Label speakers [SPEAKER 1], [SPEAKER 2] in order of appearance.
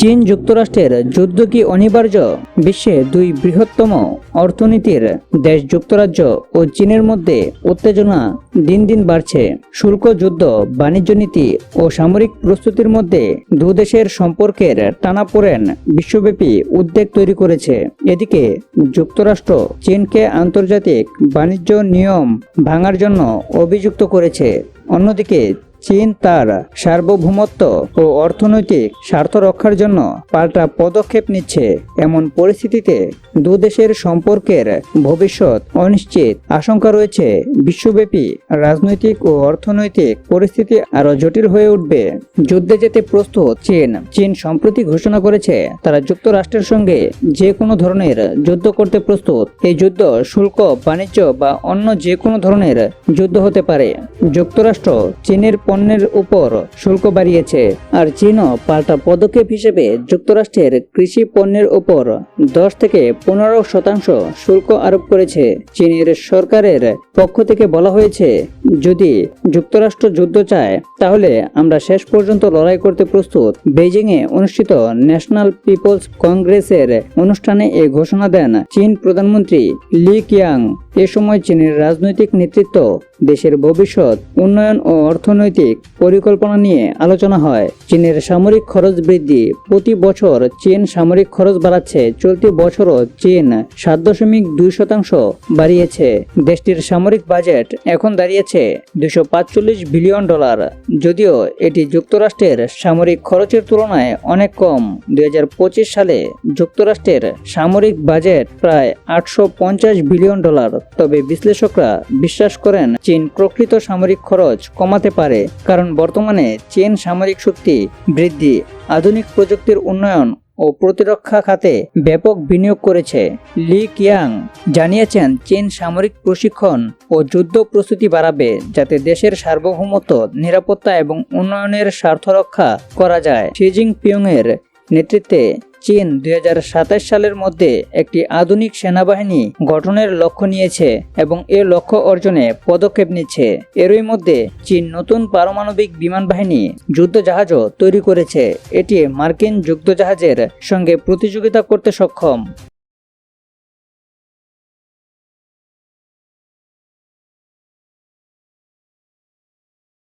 [SPEAKER 1] চীন যুক্তরাষ্ট্রের যুদ্ধ কি অনিবার্য? বিশ্বে দুই বৃহত্তম অর্থনীতির দেশ যুক্তরাজ্য ও চীনের মধ্যে উত্তেজনা দিন দিন বাড়ছে। শুল্ক যুদ্ধ, বাণিজ্য নীতি ও সামরিক প্রস্তুতির মধ্যে দু দেশের সম্পর্কের টানাপোড়েন বিশ্বব্যাপী উদ্বেগ তৈরি করেছে। এদিকে যুক্তরাষ্ট্র চীনকে আন্তর্জাতিক বাণিজ্য নিয়ম ভাঙার জন্য অভিযুক্ত করেছে। অন্যদিকে চীন তার সার্বভৌমত্ব ও অর্থনৈতিক স্বার্থ রক্ষার জন্য পাল্টা পদক্ষেপ নিচ্ছে। এমন পরিস্থিতিতে দু দেশের সম্পর্কের ভবিষ্যৎ অনিশ্চিত। আশঙ্কা রয়েছে বিশ্বব্যাপী রাজনৈতিক ও অর্থনৈতিক পরিস্থিতি আরও জটিল হয়ে উঠবে। যুদ্ধে যেতে প্রস্তুত চীন সম্প্রতি ঘোষণা করেছে তারা যুক্তরাষ্ট্রের সঙ্গে যে কোনো ধরনের যুদ্ধ করতে প্রস্তুত। এই যুদ্ধ শুল্ক, বাণিজ্য বা অন্য যে কোনো ধরনের যুদ্ধ হতে পারে। যুক্তরাষ্ট্র চীনের পণ্যের উপর শুল্ক বাড়িয়েছে, আর চীনও পাল্টা পদক্ষেপ হিসেবে যুক্তরাষ্ট্রের কৃষি পণ্যের উপর 10 থেকে 15% শুল্ক আরোপ করেছে। চীনের সরকারের পক্ষ থেকে বলা হয়েছে, যদি যুক্তরাষ্ট্র যুদ্ধ চায় তাহলে আমরা শেষ পর্যন্ত লড়াই করতে প্রস্তুত। বেইজিংয়ে অনুষ্ঠিত ন্যাশনাল পিপলস কংগ্রেসের অনুষ্ঠানে এ ঘোষণা দেন চীন প্রধানমন্ত্রী লি কিয়াং। এ সময় চীনের রাজনৈতিক নেতৃত্ব, দেশের ভবিষ্যৎ, উন্নয়ন ও অর্থনৈতিক পরিকল্পনা নিয়ে আলোচনা হয়। চীনের সামরিক খরচ বৃদ্ধি। প্রতি বছর চীন সামরিক খরচ বাড়াচ্ছে। চলতি বছরও চীন 7.2% বাড়িয়েছে। দেশটির সামরিক বাজেট এখন দাঁড়িয়েছে $245 বিলিয়ন। যদিও এটি যুক্তরাষ্ট্রের সামরিক খরচের তুলনায় অনেক কম। 2025 সালে যুক্তরাষ্ট্রের সামরিক বাজেট প্রায় $850 বিলিয়ন। তবে বিশ্লেষকরা বিশ্বাস করেন চীন প্রকৃত সামরিক খরচ কমাতে পারে, কারণ বর্তমানে চীন সামরিক শক্তি বৃদ্ধি, আধুনিক প্রযুক্তির উন্নয়ন ও প্রতিরক্ষা খাতে ব্যাপক বিনিয়োগ করেছে। লি কিয়াং জানিয়েছেন, চীন সামরিক প্রশিক্ষণ ও যুদ্ধ প্রস্তুতি বাড়াবে যাতে দেশের সার্বভৌমত্ব, নিরাপত্তা এবং উন্নয়নের স্বার্থ রক্ষা করা যায়। শি জিনপিংয়ের নেতৃত্বে চীন 2027 সালের মধ্যে একটি আধুনিক সেনাবাহিনী গঠনের লক্ষ্য নিয়েছে এবং এ লক্ষ্য অর্জনে পদক্ষেপ নিচ্ছে। এরই মধ্যে চীন নতুন পারমাণবিক বিমান বাহিনী যুদ্ধজাহাজও তৈরি করেছে। এটি মার্কিন যুদ্ধজাহাজের সঙ্গে প্রতিযোগিতা করতে সক্ষম।